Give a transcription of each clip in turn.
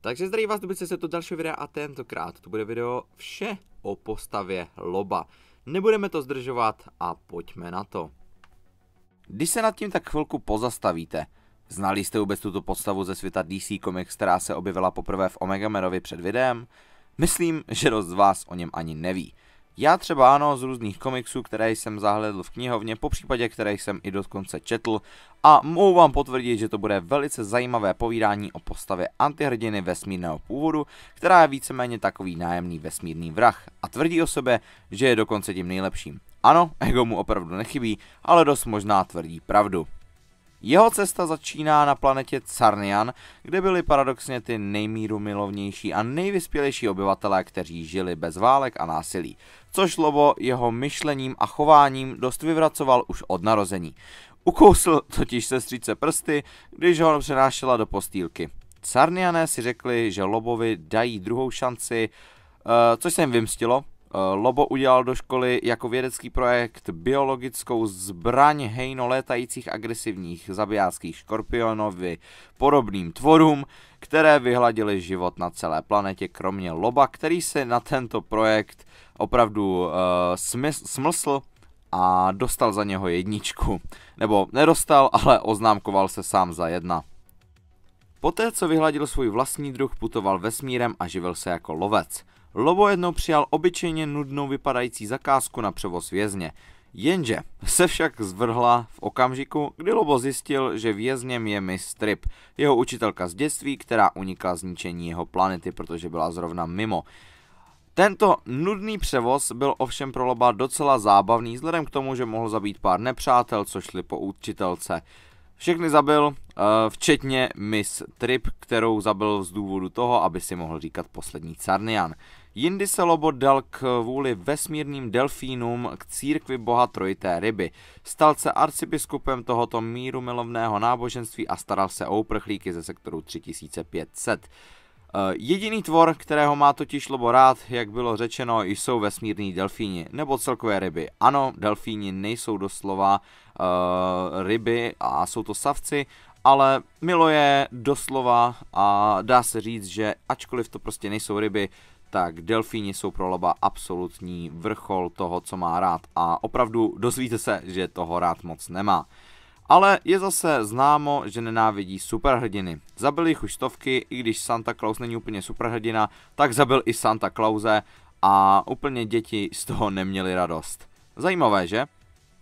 Takže zdraví vás, dobyce se to dalšího videa a tentokrát to bude video vše o postavě Loba. Nebudeme to zdržovat a pojďme na to. Když se nad tím tak chvilku pozastavíte, znali jste vůbec tuto postavu ze světa DC Comics, která se objevila poprvé v Omega Manovi před videem? Myslím, že dost z vás o něm ani neví. Já třeba ano, z různých komiksů, které jsem zahlédl v knihovně, popřípadě které jsem i dokonce četl, a mohu vám potvrdit, že to bude velice zajímavé povídání o postavě antihrdiny vesmírného původu, která je víceméně takový nájemný vesmírný vrah a tvrdí o sobě, že je dokonce tím nejlepším. Ano, ego mu opravdu nechybí, ale dost možná tvrdí pravdu. Jeho cesta začíná na planetě Carnian, kde byli paradoxně ty nejmírumilovnější a nejvyspělejší obyvatelé, kteří žili bez válek a násilí, což Lobo jeho myšlením a chováním dost vyvracoval už od narození. Ukousl totiž sestřice prsty, když ho přenášela do postýlky. Carniané si řekli, že Lobovi dají druhou šanci, což se jim vymstilo. Lobo udělal do školy jako vědecký projekt biologickou zbraň hejnolétajících agresivních zabijáckých škorpionovi podobným tvorům, které vyhladily život na celé planetě, kromě Loba, který se na tento projekt opravdu smlsl a dostal za něho jedničku. Nebo nedostal, ale oznámkoval se sám za 1. Poté, co vyhladil svůj vlastní druh, putoval vesmírem a živil se jako lovec. Lobo jednou přijal obyčejně nudnou vypadající zakázku na převoz vězně. Jenže se však zvrhla v okamžiku, kdy Lobo zjistil, že vězněm je Miss Trip, jeho učitelka z dětství, která unikla zničení jeho planety, protože byla zrovna mimo. Tento nudný převoz byl ovšem pro Loba docela zábavný, vzhledem k tomu, že mohl zabít pár nepřátel, co šli po učitelce. Všechny zabil, včetně Miss Trip, kterou zabil z důvodu toho, aby si mohl říkat poslední Carnian. Jindy se Lobo dal kvůli vesmírným delfínům k církvi boha trojité ryby. Stal se arcibiskupem tohoto mírumilovného náboženství a staral se o uprchlíky ze sektoru 3500. Jediný tvor, kterého má totiž Lobo rád, jak bylo řečeno, jsou vesmírní delfíni, nebo celkové ryby. Ano, delfíni nejsou doslova ryby a jsou to savci, ale miluje doslova a dá se říct, že ačkoliv to prostě nejsou ryby, tak delfíni jsou pro Loba absolutní vrchol toho, co má rád, a opravdu dozvíte se, že toho rád moc nemá. Ale je zase známo, že nenávidí superhrdiny. Zabil jich už stovky, i když Santa Claus není úplně superhrdina, tak zabil i Santa Clause a úplně děti z toho neměly radost. Zajímavé, že?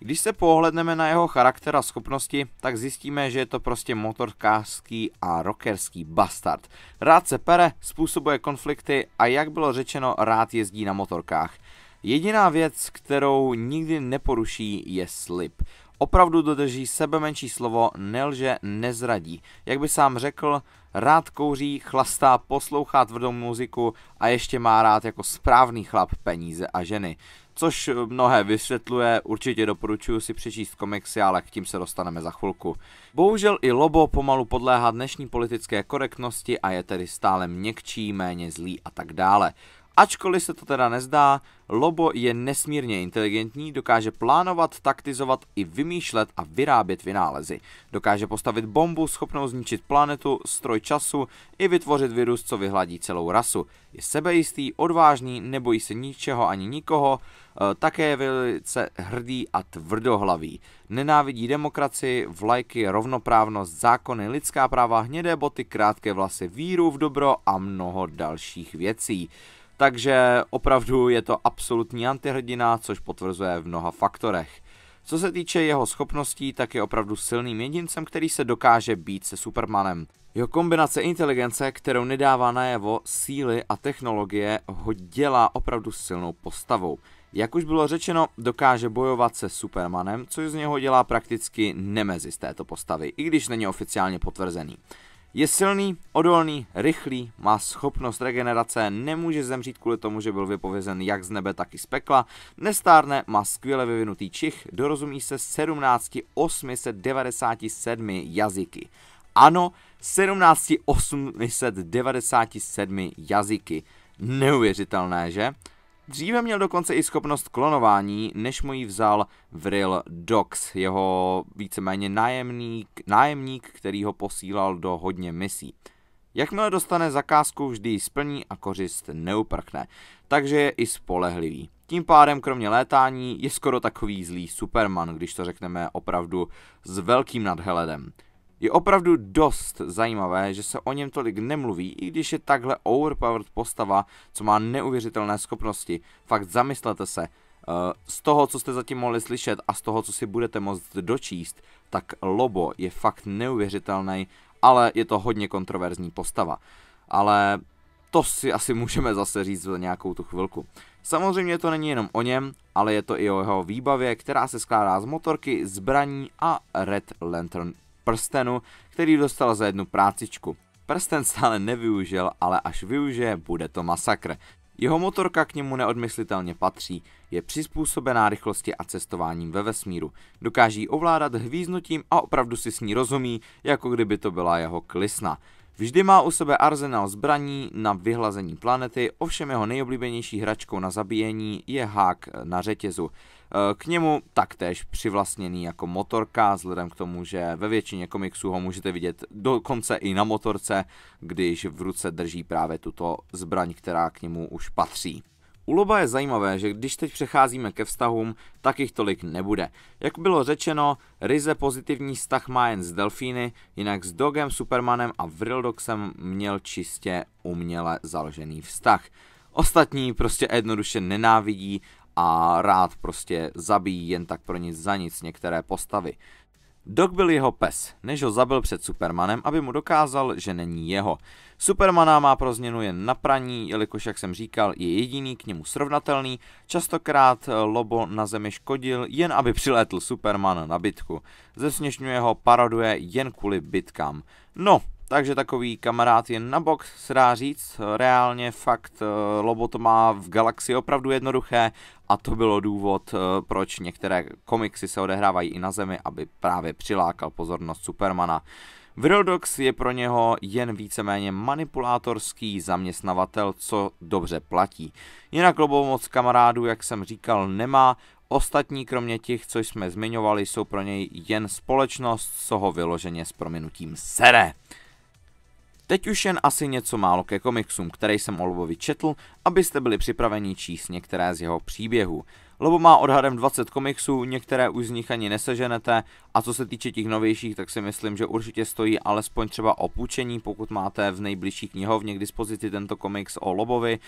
Když se pohledneme na jeho charakter a schopnosti, tak zjistíme, že je to prostě motorkářský a rockerský bastard. Rád se pere, způsobuje konflikty a jak bylo řečeno, rád jezdí na motorkách. Jediná věc, kterou nikdy neporuší, je slib. Opravdu dodrží sebemenší slovo, nelže, nezradí. Jak by sám řekl, rád kouří, chlastá, poslouchá tvrdou muziku a ještě má rád jako správný chlap peníze a ženy. Což mnohé vysvětluje, určitě doporučuji si přečíst komiksy, ale k tím se dostaneme za chvilku. Bohužel i Lobo pomalu podléhá dnešní politické korektnosti a je tedy stále měkčí, méně zlý a tak dále. Ačkoliv se to teda nezdá, Lobo je nesmírně inteligentní, dokáže plánovat, taktizovat i vymýšlet a vyrábět vynálezy. Dokáže postavit bombu schopnou zničit planetu, stroj času i vytvořit virus, co vyhladí celou rasu. Je sebejistý, odvážný, nebojí se ničeho ani nikoho, také je velice hrdý a tvrdohlavý. Nenávidí demokracii, vlajky, rovnoprávnost, zákony, lidská práva, hnědé boty, krátké vlasy, víru v dobro a mnoho dalších věcí. Takže opravdu je to absolutní antihrdina, což potvrzuje v mnoha faktorech. Co se týče jeho schopností, tak je opravdu silným jedincem, který se dokáže být se Supermanem. Jeho kombinace inteligence, kterou nedává najevo, síly a technologie, ho dělá opravdu silnou postavou. Jak už bylo řečeno, dokáže bojovat se Supermanem, což z něho dělá prakticky nemezis této postavy, i když není oficiálně potvrzený. Je silný, odolný, rychlý, má schopnost regenerace, nemůže zemřít kvůli tomu, že byl vypovězen jak z nebe, tak i z pekla, nestárne, má skvěle vyvinutý čich, dorozumí se 17 897 jazyky. Ano, 17 897 jazyky. Neuvěřitelné, že? Dříve měl dokonce i schopnost klonování, než mu ji vzal Vril Dox, jeho víceméně nájemník, který ho posílal do hodně misí. Jakmile dostane zakázku, vždy ji splní a kořist neuprchne, takže je i spolehlivý. Tím pádem kromě létání je skoro takový zlý Superman, když to řekneme opravdu s velkým nadhledem. Je opravdu dost zajímavé, že se o něm tolik nemluví, i když je takhle overpowered postava, co má neuvěřitelné schopnosti. Fakt zamyslete se, z toho, co jste zatím mohli slyšet a z toho, co si budete moct dočíst, tak Lobo je fakt neuvěřitelný, ale je to hodně kontroverzní postava. Ale to si asi můžeme zase říct za nějakou tu chvilku. Samozřejmě to není jenom o něm, ale je to i o jeho výbavě, která se skládá z motorky, zbraní a Red Lantern prstenu, který dostal za jednu prácičku. Prsten stále nevyužil, ale až využije, bude to masakr. Jeho motorka k němu neodmyslitelně patří, je přizpůsobená rychlosti a cestováním ve vesmíru. Dokáží ji ovládat hvíznutím a opravdu si s ní rozumí, jako kdyby to byla jeho klisna. Vždy má u sebe arzenál zbraní na vyhlazení planety, ovšem jeho nejoblíbenější hračkou na zabíjení je hák na řetězu. K němu taktéž přivlastněný jako motorka, vzhledem k tomu, že ve většině komiksů ho můžete vidět dokonce i na motorce, když v ruce drží právě tuto zbraň, která k němu už patří. U Loba je zajímavé, že když teď přecházíme ke vztahům, tak jich tolik nebude. Jak bylo řečeno, ryze pozitivní vztah má jen s delfíny, jinak s Dogem, Supermanem a Vrildoxem měl čistě uměle založený vztah. Ostatní prostě jednoduše nenávidí a rád prostě zabíjí jen tak pro nic za nic některé postavy. Dog byl jeho pes, než ho zabil před Supermanem, aby mu dokázal, že není jeho. Supermana má pro změnu jen na praní, jelikož, jak jsem říkal, je jediný k němu srovnatelný. Častokrát Lobo na zemi škodil, jen aby přilétl Superman na bitku. Zesměšňuje ho, paroduje jen kvůli bitkám. No, takže takový kamarád jen na bok, se dá říct, reálně fakt Lobo to má v galaxii opravdu jednoduché a to bylo důvod, proč některé komiksy se odehrávají i na Zemi, aby právě přilákal pozornost Supermana. Vrildox je pro něho jen víceméně manipulátorský zaměstnavatel, co dobře platí. Jinak Lobo moc kamarádů, jak jsem říkal, nemá. Ostatní, kromě těch, co jsme zmiňovali, jsou pro něj jen společnost, co ho vyloženě s prominutím sere. Teď už jen asi něco málo ke komiksům, které jsem o Lobovi četl, abyste byli připraveni číst některé z jeho příběhů. Lobo má odhadem 20 komiksů, některé už z nich ani neseženete a co se týče těch novějších, tak si myslím, že určitě stojí alespoň třeba o půjčení, pokud máte v nejbližší knihovně k dispozici tento komiks o Lobovi.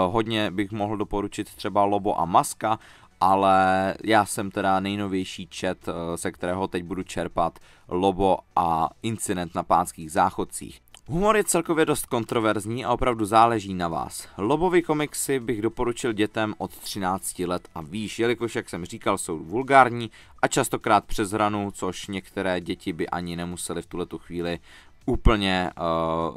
Hodně bych mohl doporučit třeba Lobo a Maska, ale já jsem teda nejnovější čet, se kterého teď budu čerpat, Lobo a Incident na Pánských záchodcích. Humor je celkově dost kontroverzní a opravdu záleží na vás. Lobovy komiksy bych doporučil dětem od 13 let a výš, jelikož, jak jsem říkal, jsou vulgární a častokrát přes hranu, což některé děti by ani nemuseli v tuhletu chvíli úplně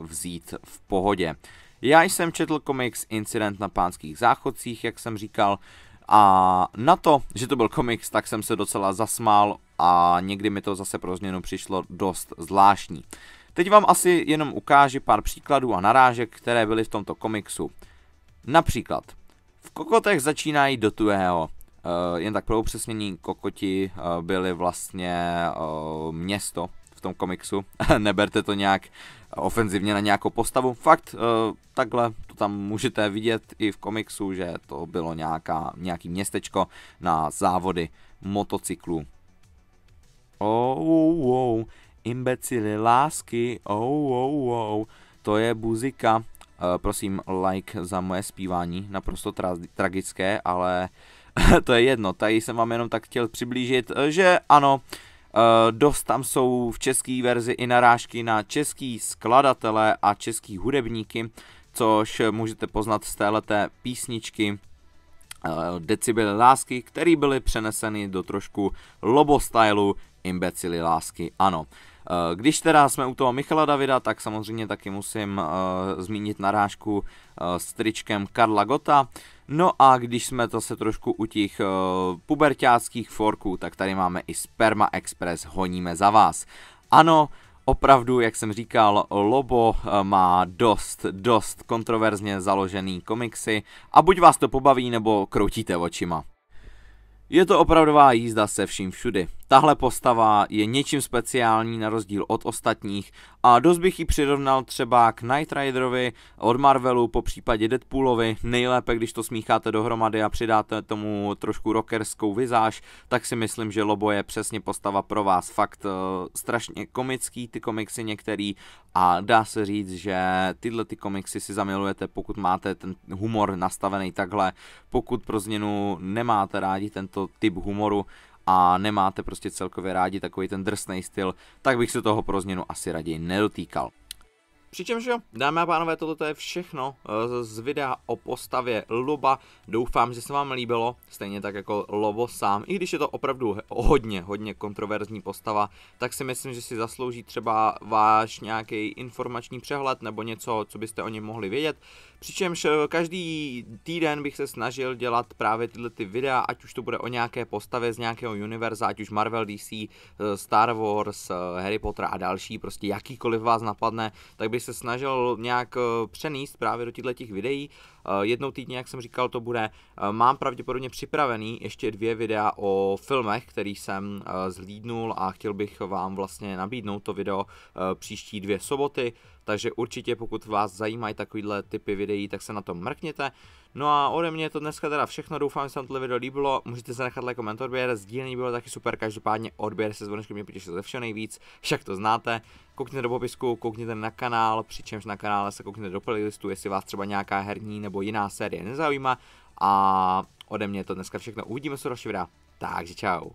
vzít v pohodě. Já jsem četl komiks Incident na Pánských záchodcích, jak jsem říkal, a na to, že to byl komiks, tak jsem se docela zasmál a někdy mi to zase pro změnu přišlo dost zvláštní. Teď vám asi jenom ukážu pár příkladů a narážek, které byly v tomto komiksu. Například, v Kokotech začínají do tuhého. Jen tak pro upřesnění, Kokoti byly vlastně město v tom komiksu. Neberte to nějak ofenzivně na nějakou postavu. Fakt, takhle to tam můžete vidět i v komiksu, že to bylo nějaký městečko na závody motocyklů. Imbecily lásky, to je muzika. Prosím, like za moje zpívání, naprosto tragické, ale to je jedno. Tady jsem vám jenom tak chtěl přiblížit, že ano, dost tam jsou v české verzi i narážky na český skladatele a český hudebníky, což můžete poznat z téhleté písničky Decibely lásky, které byly přeneseny do trošku Lobo stylu Imbecily lásky, ano. Když teda jsme u toho Michala Davida, tak samozřejmě taky musím zmínit narážku s tričkem Karla Gotta. No a když jsme zase trošku u těch puberťáckých forků, tak tady máme i Sperma Express, honíme za vás. Ano, opravdu, jak jsem říkal, Lobo má dost kontroverzně založený komiksy a buď vás to pobaví, nebo kroutíte očima. Je to opravdová jízda se vším všudy. Tahle postava je něčím speciální na rozdíl od ostatních a dost bych ji přirovnal třeba k Knight Riderovi od Marvelu, po případě Deadpoolovi, nejlépe když to smícháte dohromady a přidáte tomu trošku rockerskou vizáž, tak si myslím, že Lobo je přesně postava pro vás, fakt strašně komický ty komiksy některý a dá se říct, že tyhle ty komiksy si zamilujete, pokud máte ten humor nastavený takhle, pokud pro změnu nemáte rádi tento typ humoru a nemáte prostě celkově rádi takový ten drsnej styl, tak bych se toho pro změnu asi raději nedotýkal. Přičemž jo, dámy a pánové, toto je všechno z videa o postavě Loba. Doufám, že se vám líbilo, stejně tak jako Lobo sám. I když je to opravdu hodně kontroverzní postava, tak si myslím, že si zaslouží třeba váš nějaký informační přehled nebo něco, co byste o něm mohli vědět. Přičemž každý týden bych se snažil dělat právě tyhle ty videa, ať už to bude o nějaké postavě z nějakého univerza, ať už Marvel, DC, Star Wars, Harry Potter a další, prostě jakýkoliv vás napadne, tak bych se snažil nějak přenést právě do těchto videí. Jednou týdně, jak jsem říkal, to bude. Mám pravděpodobně připravený ještě 2 videa o filmech, který jsem zhlídnul a chtěl bych vám vlastně nabídnout to video příští 2 soboty. Takže určitě, pokud vás zajímají takovýhle typy videí, tak se na to mrkněte. No a ode mě je to dneska teda všechno, doufám, že se vám tohle video líbilo, můžete se nechat like, koment, odběr, sdílení bylo taky super, každopádně odběr se zvonečkem mě potěšil ze všeho nejvíc, však to znáte. Koukněte do popisku, koukněte na kanál, přičemž na kanále se koukněte do playlistu, jestli vás třeba nějaká herní nebo jiná série nezajímá. A ode mě je to dneska všechno, uvidíme se do dalšího videa, takže čau.